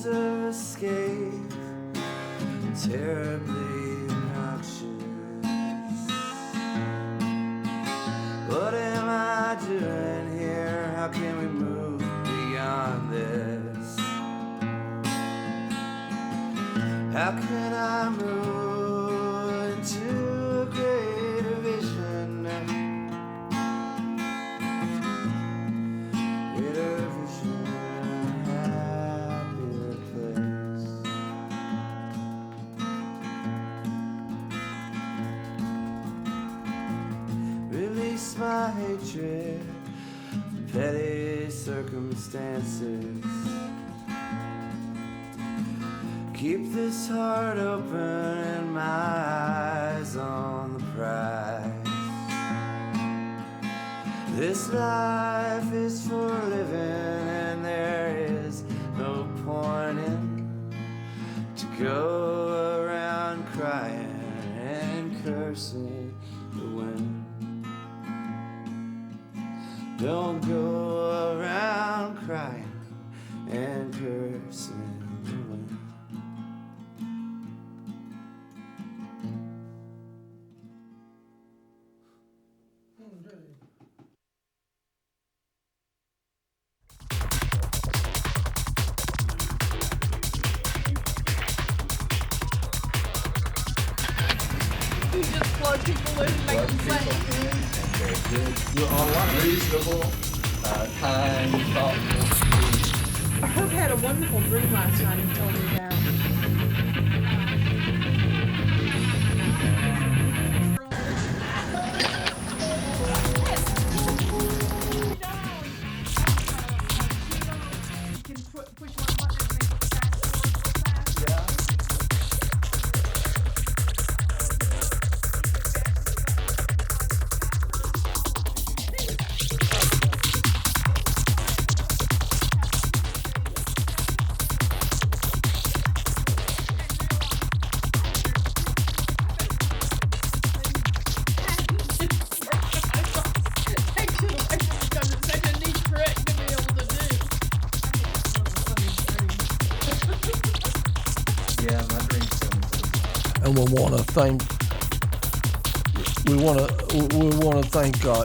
means of escape, terribly noxious. What am I doing here? How can we move beyond this? How can I move into a greater vision? Greater vision, happier place. Release my hatred for petty circumstances. Keep this heart open and my eyes on the prize. This life is for living and there is no point in to go around crying and cursing the wind. Don't go around crying and cursing the wind. You just plug people in and make them sing. You're a lot reasonable, kind, thoughtful. Herb had a wonderful dream last night and told me about. You can push one button and make it faster. Yeah. Yeah, my dream's so And we want to thank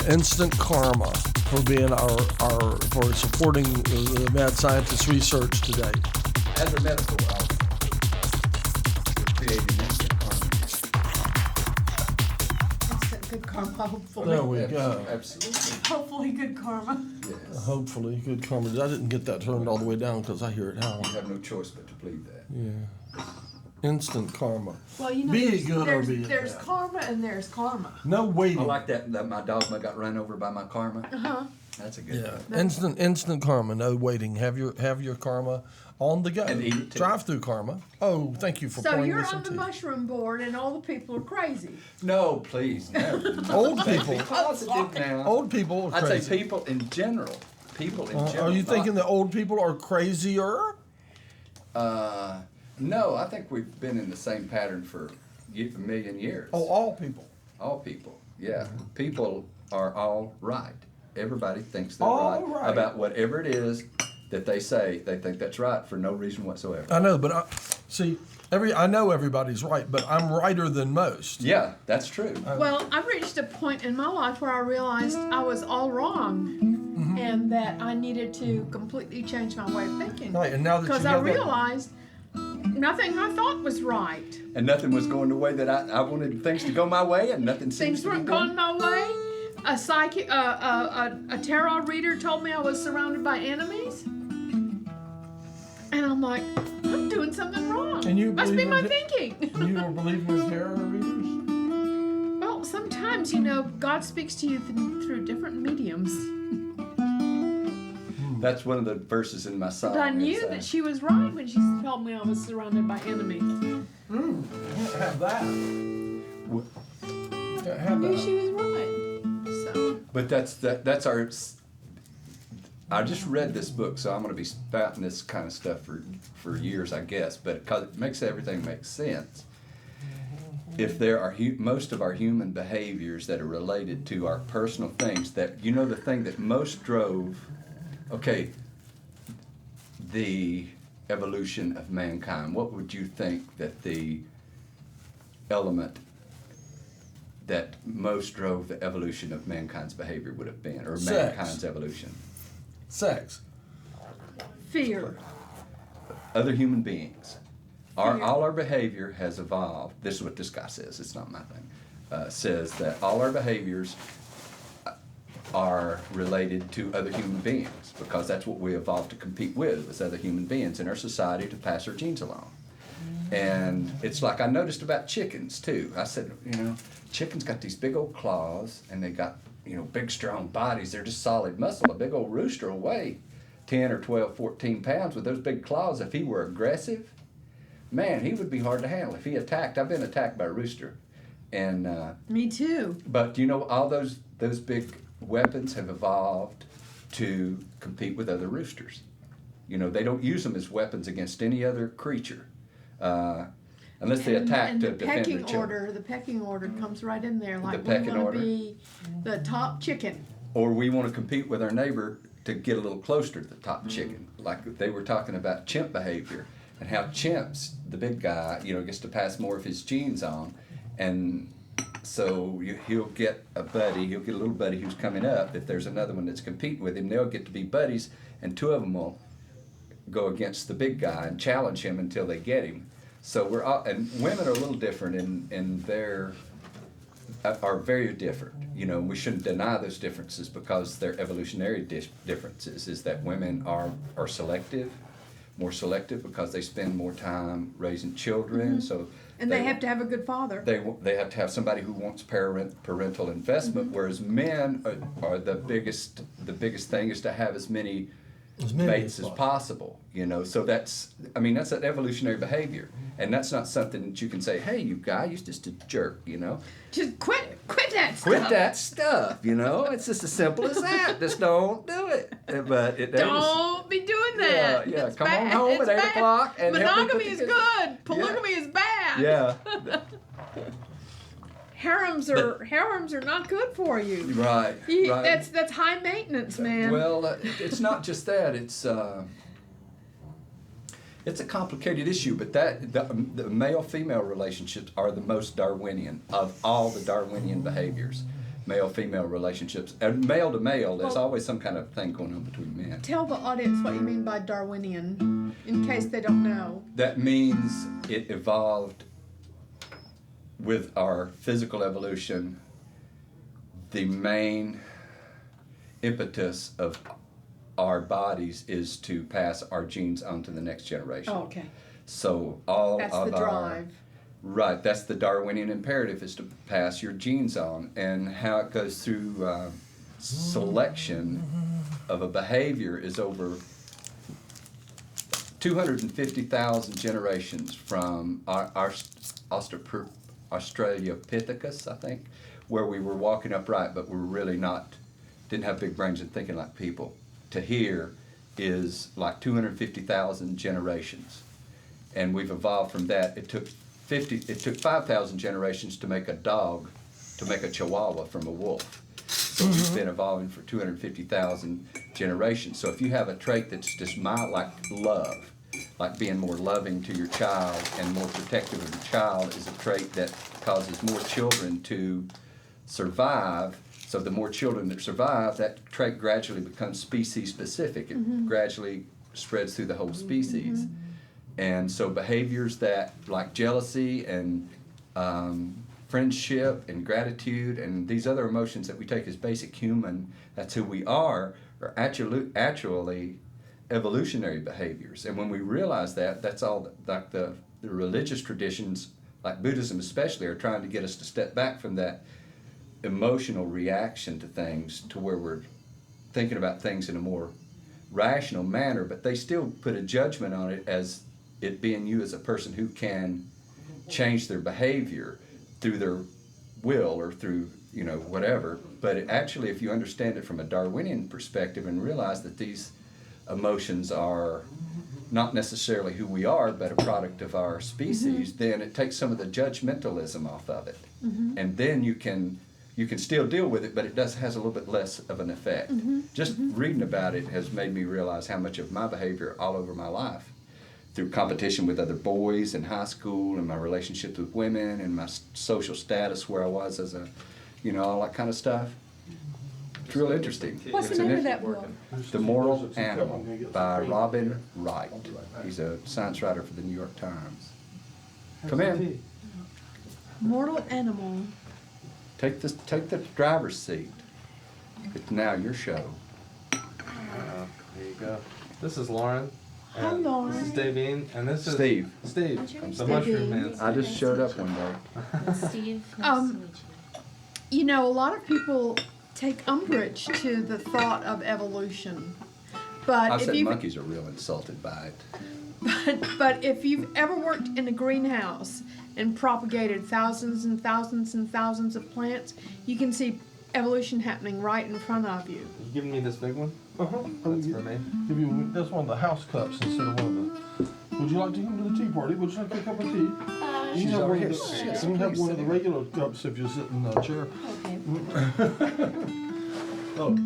Instant Karma for being for supporting the mad scientist research today. As a medical officer, we're creating instant karma. Instant good karma, hopefully. There we go. Absolutely. Hopefully good karma. Yes. Hopefully, good karma. I didn't get that turned all the way down because I hear it howling. You have no choice but to believe that. Yeah. Instant karma. Well, you know, Be it there's, good or there's, be it there's bad. karma and there's karma. No waiting. I like that my dogma got run over by my karma. Uh-huh. That's a good Yeah, thing. instant karma, no waiting. Have your karma on the go. And eat it too. Drive through karma. Oh, thank you for So pouring you're this on the into. mushroom board and all the people are crazy. No, please, no. Old people. Be positive now. Old people are I'd crazy. say people in general. People in general. Are you thinking not- that old people are crazier? No, I think we've been in the same pattern for a million years. Oh, all people. All people, yeah. People are all right. Everybody thinks they're All right right. about whatever it is that they say. They think that's right for no reason whatsoever. I know, but I know everybody's right, but I'm righter than most. Yeah, that's true. Well, I reached a point in my life where I realized I was all wrong and that I needed to completely change my way of thinking. Right, and now that you Because I have that- realized nothing I thought was right. And nothing was going the way that I wanted things to go my way, and nothing seems Things to be weren't going. going my way. A tarot reader told me I was surrounded by enemies. And I'm like, I'm doing something wrong. And you Must be believe my in thinking. You were believing in tarot readers? Well, sometimes, God speaks to you through different mediums. That's one of the verses in my song. But I knew is, that she was right when she told me I was surrounded by enemies. Have that. I Have knew that. she was right. So, But that's our. I just read this book, so I'm going to be spouting this kind of stuff for years, I guess. But because it makes everything make sense. If there are most of our human behaviors that are related to our personal things, that the thing that most drove, okay, the evolution of mankind, what would you think that the element that most drove the evolution of mankind's behavior would have been, or Sex. mankind's evolution? Sex. Fear. Other human beings. Fear. All our behavior has evolved. This is what this guy says. It's not my thing. Says that all our behaviors are related to other human beings because that's what we evolved to compete with other human beings in our society to pass our genes along. And it's like I noticed about chickens too. I said, chickens got these big old claws and they got, big strong bodies. They're just solid muscle. A big old rooster will weigh 10 or 12, 14 pounds with those big claws. If he were aggressive, man, he would be hard to handle. If he attacked, I've been attacked by a rooster. And Me too. but all those big weapons have evolved to compete with other roosters. They don't use them as weapons against any other creature. Unless they attack and to the defend their pecking children. order, the pecking order comes right in there. Like we pecking want order. to be the top chicken. Or we want to compete with our neighbor to get a little closer to the top chicken. Like they were talking about chimp behavior and how chimps, the big guy, gets to pass more of his genes on. And so he'll get a little buddy who's coming up. If there's another one that's competing with him, they'll get to be buddies, and two of them will go against the big guy and challenge him until they get him. So and women are a little different in their, are very different. We shouldn't deny those differences because they're evolutionary differences, is that women are selective, more selective because they spend more time raising children. Mm-hmm. So And they have to have a good father. they have to have somebody who wants parental investment, whereas men are the biggest thing is to have as many mates as possible. So that's an evolutionary behavior, and that's not something that you can say, hey, you guy, you're just a jerk. Just quit that stuff. Quit that stuff. It's just as simple as that. Just don't do it. But Don't be doing that. Yeah. It's Come bad. on home It's at 8 bad. o'clock and help me put Monogamy is together- good. Polygamy is bad. Yeah. Harems are not good for you. Right. Right. That's high maintenance, man. Well, it's not just that. It's a complicated issue, but the male-female relationships are the most Darwinian of all the Darwinian behaviors. Male-female relationships, and male to male, there's always some kind of thing going on between men. Tell the audience what you mean by Darwinian, in case they don't know. That means it evolved with our physical evolution. The main impetus of our bodies is to pass our genes on to the next generation. Oh, okay. So all That's of the drive. Right, that's the Darwinian imperative, is to pass your genes on. And how it goes through selection of a behavior is over 250,000 generations from our Australopithecus, I think, where we were walking upright, but we're really didn't have big brains and thinking like people, to here is like 250,000 generations. And we've evolved from that. It took 5,000 generations to make a dog, to make a chihuahua from a wolf. So we've been evolving for 250,000 generations. So if you have a trait that's just mild, like love, like being more loving to your child and more protective of your child, is a trait that causes more children to survive. So the more children that survive, that trait gradually becomes species specific. It gradually spreads through the whole species. And so behaviors that, like jealousy and friendship and gratitude and these other emotions that we take as basic human, that's who we are actually evolutionary behaviors. And when we realize that, that's all, like the religious traditions, like Buddhism especially, are trying to get us to step back from that emotional reaction to things to where we're thinking about things in a more rational manner, but they still put a judgment on it as it being you as a person who can change their behavior through their will or through, whatever. But actually, if you understand it from a Darwinian perspective and realize that these emotions are not necessarily who we are, but a product of our species, then it takes some of the judgmentalism off of it. And then you can still deal with it, but it has a little bit less of an effect. Just reading about it has made me realize how much of my behavior all over my life through competition with other boys in high school and my relationships with women and my social status where I was as a, all that kind of stuff. It's real interesting. What's It's the an name of int- that book? The Moral Animal by Robin Wright. He's a science writer for the New York Times. Come in. Mortal Animal. Take the driver's seat. It's now your show. There you go. This is Lauren. Hi, and Lauren. This is Davine, and this is Steve. Steve, What's the your name? Mushroom Man. I just showed up one day. Steve, nice to meet you. A lot of people take umbrage to the thought of evolution. But I if said you've monkeys are real insulted by it. but if you've ever worked in a greenhouse and propagated thousands and thousands and thousands of plants, you can see evolution happening right in front of you. You giving me this big one? Uh-huh. That's for me. Give you that's one of the house cups instead of one of the. Would you like to come to the tea party? Would you like a cup of tea? You can have over one here. of the, you can have one of the regular cups if you sit in the chair. Okay. Oh.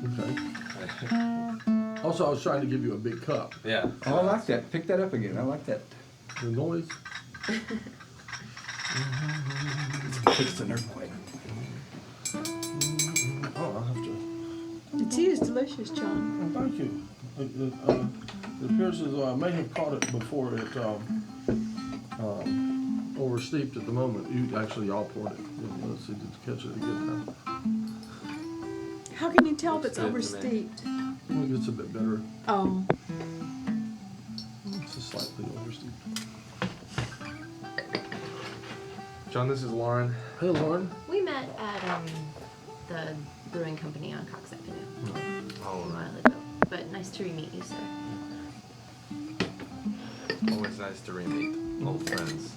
Okay. Also, I was trying to give you a big cup. Yeah. Oh, I like that. Pick that up again. I like that. The noise. It's an earthquake. Oh, I'll have to. The tea is delicious, John. Oh, thank you. It appears as though I may have caught it before it oversteeped at the moment. You actually all poured it. Let's see, did you catch it a good time? How can you tell if it's Looks good to me. oversteeped? Well, it gets a bit better. Oh. It's a slightly oversteeped. John, this is Lauren. Hey, Lauren. We met at the brewing company on Cox Avenue a while ago. But nice to re-meet you, sir. Always nice to re-meet old friends.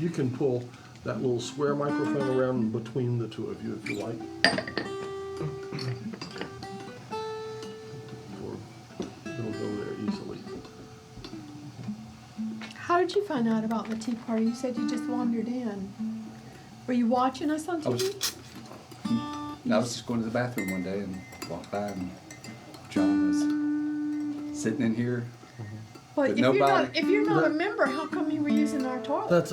You can pull that little square microphone around between the two of you if you like. Or it'll go there easily. How did you find out about the tea party? You said you just wandered in. Were you watching us on I was- TV? I was just going to the bathroom one day and walked by and John was sitting in here. Well, But if you're nobody- not a member, how come you were using our toilet? That's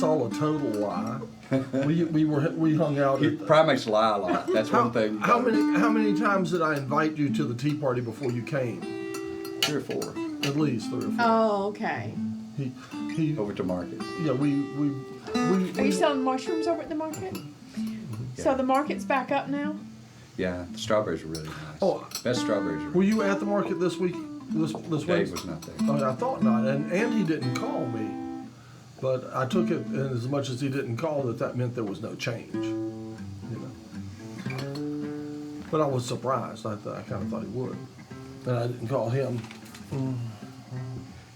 all a total lie. we hung out. He At primates lie a lot. That's one thing. How many times did I invite you to the tea party before you came? 3 or 4 At least 3 or 4. Oh, okay. He over to market. yeah Are you selling mushrooms over at the market? So the market's back up now? Yeah, the strawberries are really nice. Oh. Best strawberries are. Were you at the market this week? This Dave week? was not there. Oh, I thought not, and he didn't call me, but I took it as much as he didn't call that meant there was no change, But I was surprised. I kind of thought he would, and I didn't call him.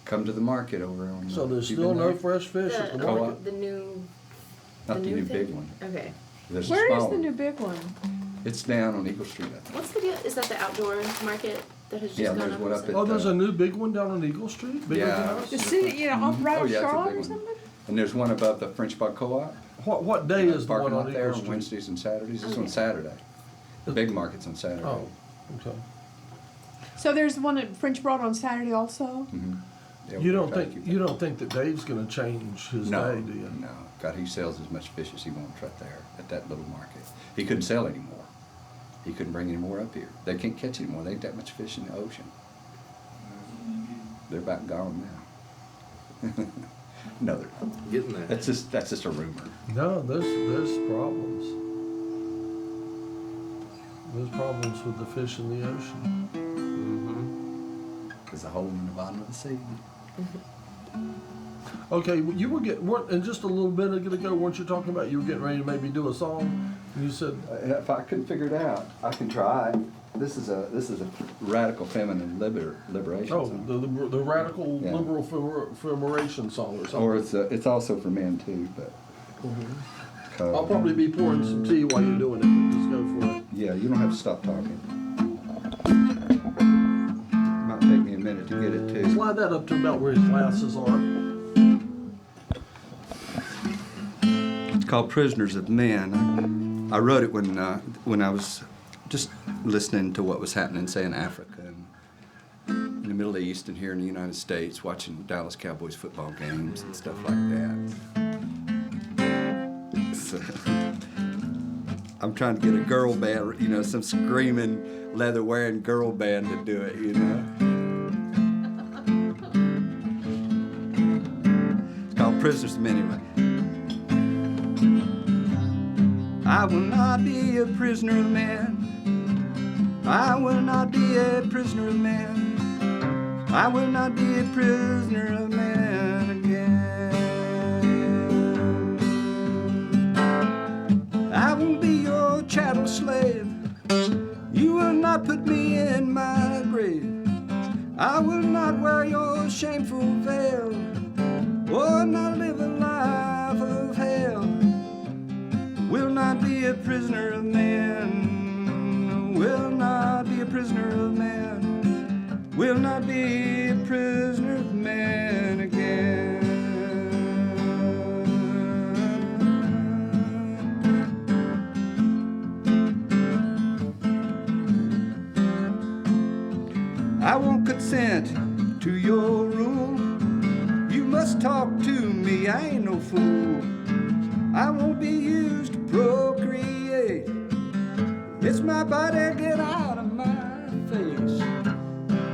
Come to the market over on. So there's you still been no there? fresh fish at the market. The new. Not the new thing? big one. Okay. There's a Where small is the one. new big one? It's down on Eagle Street, I think. What's the deal? Is that the outdoor market that has just Yeah, gone there's up? one up recently? at- Oh, there's a new big one down on Eagle Street. Bigger Yeah. than us? The city, off right Oh, off yeah, it's a Charlotte big or one. something? And there's one above the French Bug Co-op. What day is the Parking one lot on there Eagle on Street? Wednesdays and Saturdays. It's on Okay. Saturday. The big market's on Saturday. Oh, okay. So there's one at French Broad on Saturday also? Mhm. Yeah, You we'll don't try to think keep that. that Dave's going to change his No, day, do you? no. God, he sells as much fish as he wants right there at that little market. He couldn't sell anymore. He couldn't bring any more up here. They can't catch anymore. There ain't that much fish in the ocean. They're about gone now. No, they're not. Getting there. That's just a rumor. No, there's problems. There's problems with the fish in the ocean. There's a hole in the bottom of the sea. Okay, well, you weren't in just a little bit ago, weren't you talking about you were getting ready to maybe do a song? And you said, If I couldn't figure it out, I can try. This is a radical feminine liberation oh, song. the radical Yeah. liberal femiration song or something. Or it's also for men too, but. I'll probably be pouring some tea while you're doing it, but just go for it. Yeah, you don't have to stop talking. Might take me a minute to get it too. Slide that up to about where his glasses are. It's called Prisoners of Men. I wrote it when I was just listening to what was happening, say, in Africa and the Middle East and here in the United States, watching Dallas Cowboys football games and stuff like that. So, I'm trying to get a girl band, you know, some screaming, leather-wearing girl band to do it, you know. It's called Prisoners of Men, anyway. I will not be a prisoner of man. I will not be a prisoner of man. I will not be a prisoner of man again. I won't be your chattel slave. You will not put me in my grave. I will not wear your shameful veil, or not live a life of hell. Will not be a prisoner of man. Will not be a prisoner of man. Will not be a prisoner of man again. I won't consent to your rule. You must talk to me, I ain't no fool. I won't be used to procreate. It's my body, get out of my face.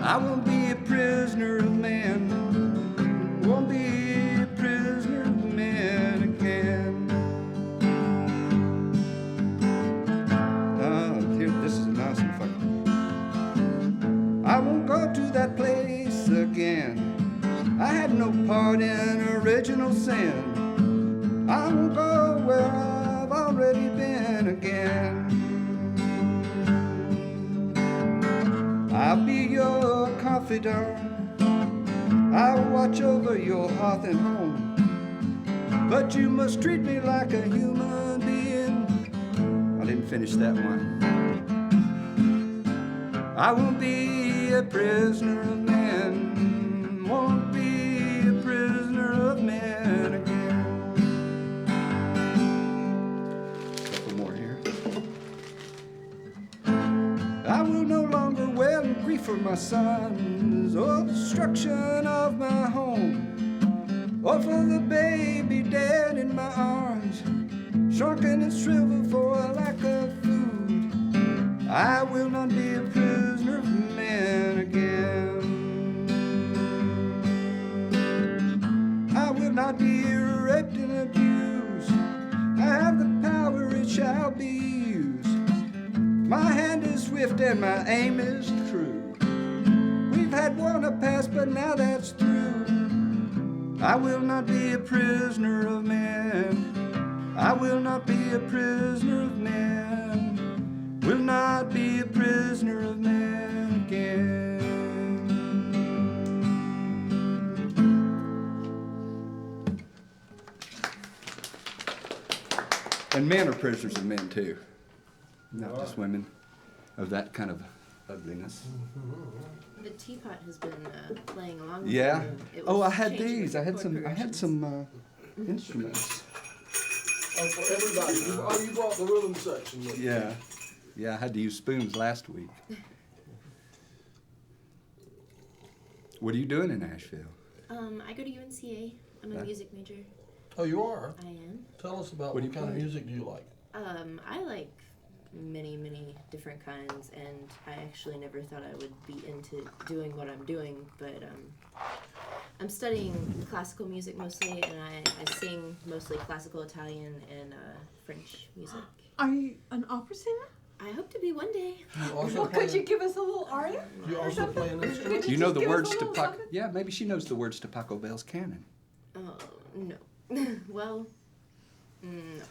I won't be a prisoner of man. Won't be a prisoner of man again. Here, this is a nice one. I won't go to that place again. I had no part in original sin. I won't go where I've already been again. I'll be your confidant. I'll watch over your hearth and home. But you must treat me like a human being. I didn't finish that one. I won't be a prisoner of man. Won't be a prisoner of man again. Couple more here. I will no longer wail and grief for my sons, or the destruction of my home, or for the baby dead in my arms, shrunken and shriveled for a lack of food. I will not be a prisoner of man again. I will not be raped and abused. I have the power, it shall be used. My hand is swift and my aim is true. We've had war in the past, but now that's through. I will not be a prisoner of man. I will not be a prisoner of man. Will not be a prisoner of man again. And men are prisoners of men too, not just women of that kind of ugliness. The teapot has been playing along with Yeah. you. It Oh, was I had changing these. the I had chord some. I had progressions. some instruments. Oh, for everybody. You brought the rhythm section with you. Yeah. Yeah, I had to use spoons last week. What are you doing in Asheville? I go to UNCA. I'm a Huh? music major. Oh, you are? I am. Tell us about What do what you kind of play? music do you like? I like many different kinds, and I actually never thought I would be into doing what I'm doing, but I'm studying classical music mostly, and I sing mostly classical Italian and French music. Are you an opera singer? I hope to be one day. You also Well, play, could you give us a little aria? you also play an instrument? Do you know the Just give us words a to little Paco? something. Yeah, maybe she knows the words to Paco Bell's Canon. Oh, no. Well, no.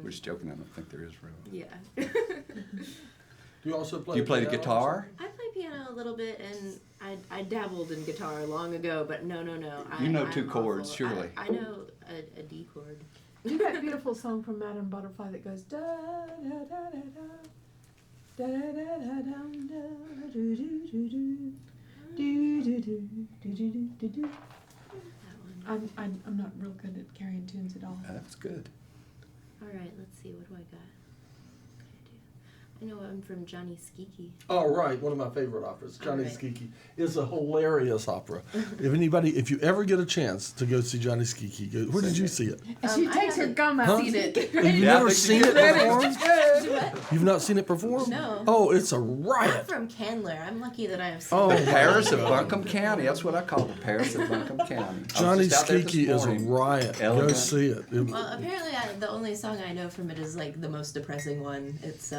We're just joking. I don't think there is real. Yeah. Do you also play Do you play the piano guitar? I play piano a little bit, and I dabbled in guitar long ago, but no. You know I'm 2 chords, awful. surely. I know a D chord. Do that beautiful song from Madame Butterfly that goes da da da da da da da da da dum da do do do do do do do do do do do. That one. I'm not real good at carrying tunes at all. That's good. All right, let's see. What do I got? I know I'm from Johnny Skiki. Oh, right, one of my favorite operas, Johnny Right. Skiki. It's a hilarious opera. If you ever get a chance to go see Johnny Skiki, go. Where did you see it? And she I takes her haven't gum out. seen it. You've Yeah, I never think seen you it did. performed? You've not seen it performed? No. Oh, it's a I'm riot. from Candler. I'm lucky that I have seen Oh, it. Paris of Buncombe County. That's what I call the Paris of Buncombe County. I was Johnny just out there this Skiki is a morning. riot. Go Elegant. see it. Well, apparently the only song I know from it is like the most depressing one. It's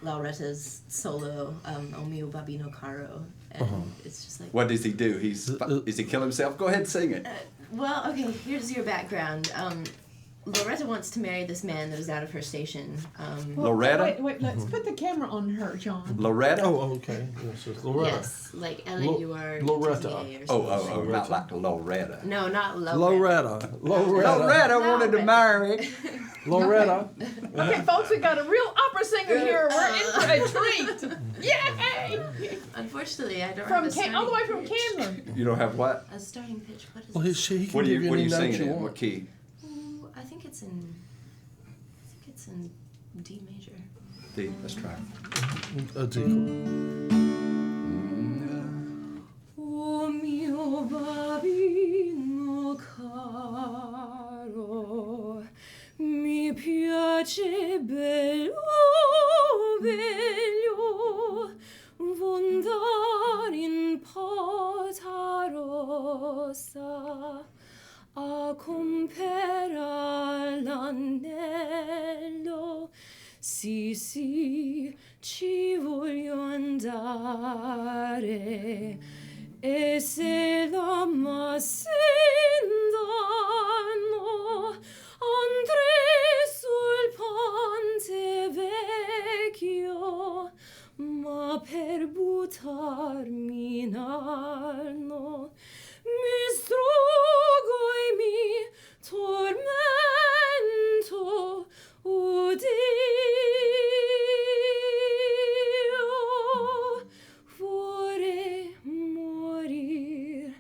Lauretta's solo, O Mio Babino Caro. And it's just like... What does he do? Is he kill himself? Go ahead and sing it. Well, okay, here's your background. Loretta wants to marry this man that is out of her station. Loretta? Wait, let's put the camera on her, John. Loretta? Oh, okay. Yes, it's Loretta. Yes, like L-A-U-R Loretta. or Oh, something. not like Loretta. No, not Loretta. Loretta. Loretta wanted to marry. Loretta. Okay, folks, we got a real opera singer here. We're in for a treat. Yay! Unfortunately, I don't From have a all the way starting from pitch. Candler. You don't have what? A starting pitch. What is Well, it? he can What are give you any note singing in? want. What key? Ooh, I think it's in D major. D. Let's try it. A D. O mio babino caro, mi piace bello, bello, vondar in porta rossa, a comprare l'anello. Sì, sì, ci voglio andare. E se la m'assendono, andrei sul ponte vecchio, ma per buttarmi in arno mi strugo e mi tormento. Dio vorrei morir,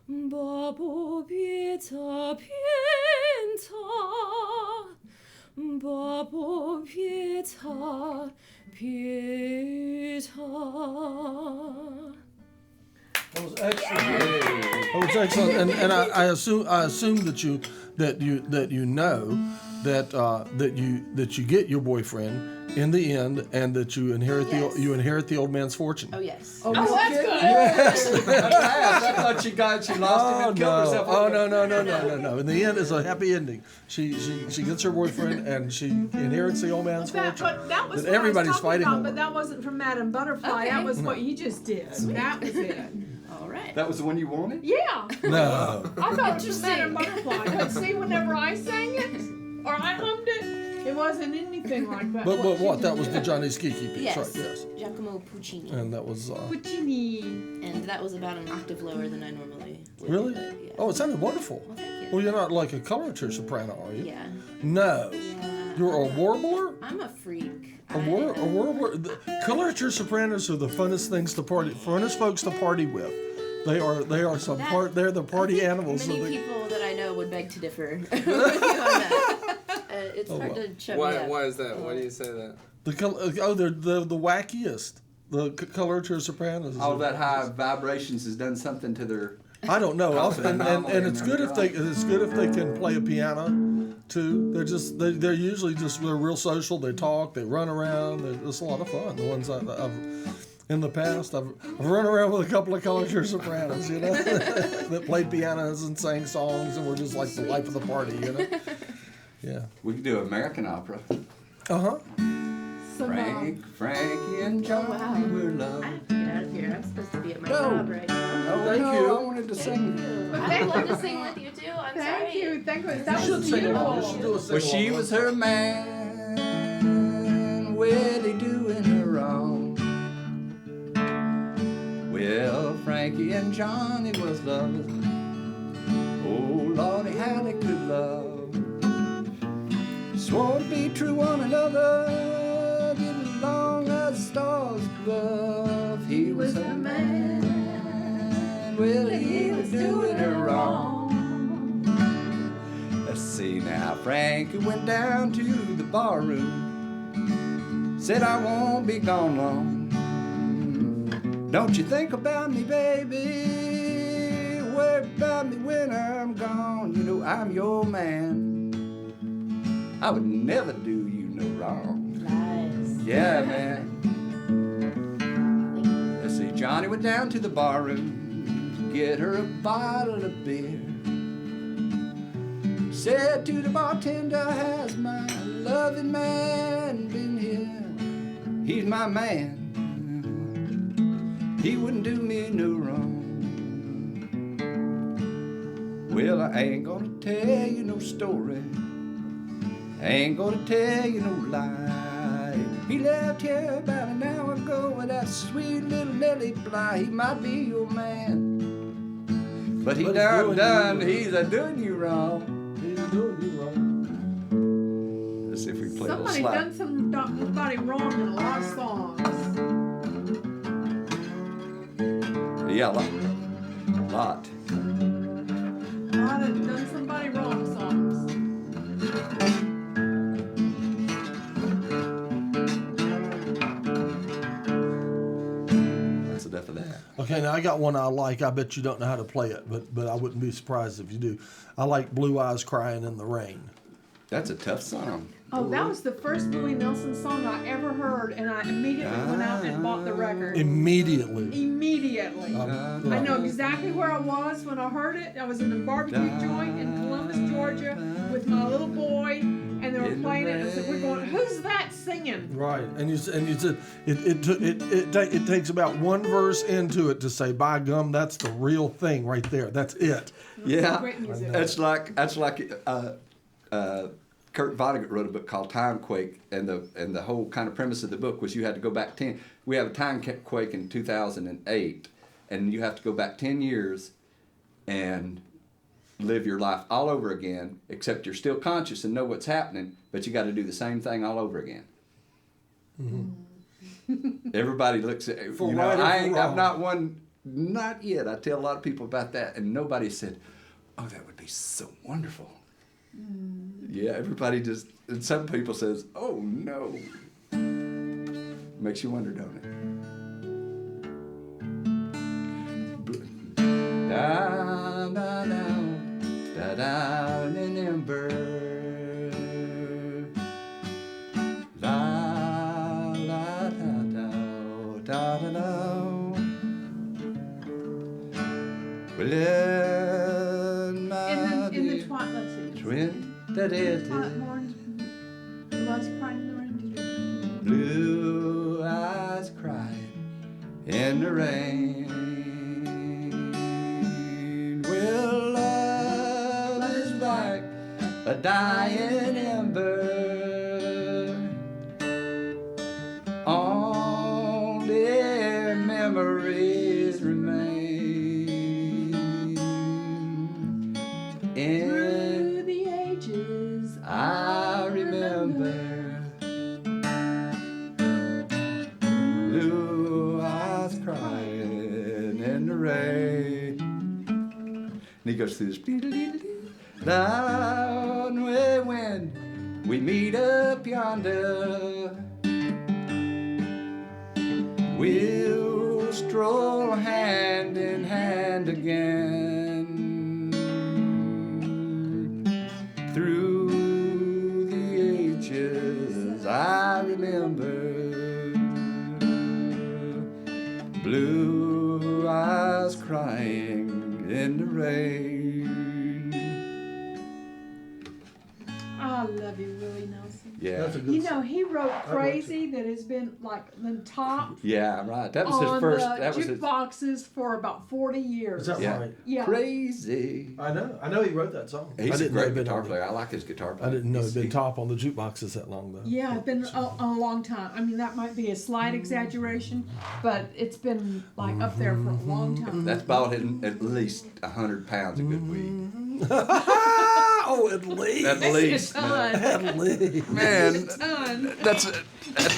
Babbo pietà, pietà, Babbo pietà, pietà. That was excellent. That was excellent, and I assume that you know that you get your boyfriend in the end, and that you inherit Yes. the old man's fortune. Oh, yes. Oh, that's good. Yes. I thought you lost him and killed herself. Oh no! In the end, it's a happy ending. She gets her boyfriend, and she inherits the old man's fortune. But that was That what everybody's I was talking fighting about, over. but that wasn't from Madame Butterfly. Okay. That was what you just did. That was it. All right. That was the one you wanted? Yeah. No. I thought it was Madame Butterfly. But see, whenever I sang it or I hummed it, it wasn't anything like that. But what? That was the Johnny Skiki piece, Yes. right? Yes. Giacomo Puccini. And that was Puccini. And that was about an octave lower than I normally would. really. But, yeah. Oh, it sounded wonderful. Well, thank you. Well, you're not like a colorature soprano, are you? Yeah. No. Yeah. You're a warbler. I'm a freak. A warbler. The colorature sopranos are the funnest things to party. Funnest folks to party with. They are some That- part. They're the party I think animals. Many of the- people that I know would beg to differ with you on that. It's hard to shut me up. Why is that? Why do you say that? They're the wackiest. The colorature sopranos. All that high vibrations has done something to their... I don't know. And it's good if they Anomaly. can play a piano too. They're usually they're real social. They talk. They run around. It's a lot of fun. The ones I've in the past, I've run around with a couple of colorature sopranos, you know, that played pianos and sang songs and were just like the life of the party, you know. Yeah. We could do American opera. Uh-huh. Frankie and Johnny wow. were I loved. have to get out of here. I'm supposed to be at my No. job right now. Oh, Thank no, you. I wanted to sing. I'd love to sing with you too. I'm Thank sorry. you. That You was should sing along. You should do beautiful. a Well, sing she along. was her man, Willie doing her wrong. Well, Frankie and Johnny was lovers. Oh, Lordy, how they could love. Swore to be true one another, getting along as the stars above. He was her man, Willie, he was doing her wrong. Let's see now, Frankie went down to the bar room, said I won't be gone long. Don't you think about me, baby, worry about me when I'm gone. You know I'm your man, I would never do you no wrong. Nice. Yeah, man. Let's see, Johnny went down to the bar room to get her a bottle of beer. Said to the bartender, has my loving man been here? He's my man, he wouldn't do me no wrong. Well, I ain't gonna tell you no story, I ain't gonna tell you no lie. He left here about an hour ago with that sweet little Nellie Bly. He might be your man, but he's a doing you wrong. He's doing you wrong. Let's see if we can play a little Somebody slap. done somebody wrong in a lot of songs. Yeah, a lot. God has done somebody wrong songs. That's enough of that. Okay, now I got one I like. I bet you don't know how to play it, but I wouldn't be surprised if you do. I like Blue Eyes Crying in the Rain. That's a tough song. Oh, that was the first Willie Nelson song I ever heard, and I immediately went out and bought the record. Immediately. Immediately. I know exactly where I was when I heard it. I was in a barbecue joint in Columbus, Georgia, with my little boy, and they were playing it. And I said, "We're going. Who's that singing?" Right, and you said it takes about one verse into it to say, "By gum, that's the real thing right there. That's it." Yeah, Great music. that's like Kurt Vonnegut wrote a book called Timequake, and the whole kind of premise of the book was you had to go back 10. We have a timequake in 2008, and you have to go back 10 years and live your life all over again, except you're still conscious and know what's happening, but you got to do the same thing all over again. Mm-hmm. Everybody looks at you know, I'm not one, not yet. I tell a lot of people about that, and nobody said, "Oh, that would be so wonderful." Yeah, everybody just, and some people says, "Oh no." Makes you wonder, don't it? Down, down, down, down, down in Ember. La, la, da, da, da, da, da. Well, In the twilight, let's see. Twilight Morning, Blue Eyes Crying in the Rain. Blue eyes crying in the rain. Well, love is like a dying ember. Only memories remain. Through the ages, I remember blue eyes crying in the rain. And he goes through this. Down where when we meet up yonder, we'll stroll hand in hand again. Through the ages, I remember blue eyes crying in the rain. I love you, Willie Nelson. Yeah, That's a good You know, he wrote wrote "Crazy" that has been like the top yeah, right. That was on his first. the That was his. jukeboxes for about 40 years. Is that Yeah. right? Yeah. Crazy. I know he wrote that song. I He's a didn't know great he'd been guitar on player. I like his guitar I playing. didn't know He's- it'd been top on the jukeboxes that long though. Yeah, it's been a long time. I mean, that might be a slight exaggeration, but it's been like up there for a long time. That's bought him at least 100 pounds of good weed. Oh, at least. At least, a man. ton. At least. Man, A ton. that's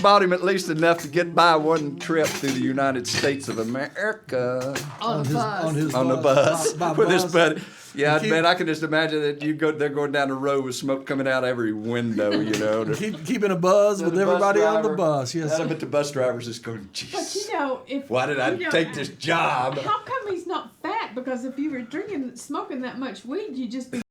bought him at least enough to get by one trip through the United States of America On a bus. On his on the bus By with his bus. buddy. Yeah, Keep- man, I can just imagine that they're going down the road with smoke coming out every window, you know. Keeping a buzz with The bus everybody on the driver. bus. Yes. But the bus driver's just going, But jeez, you know, if why did I you know, take this job? How come he's not fat? Because if you were smoking that much weed, you'd just be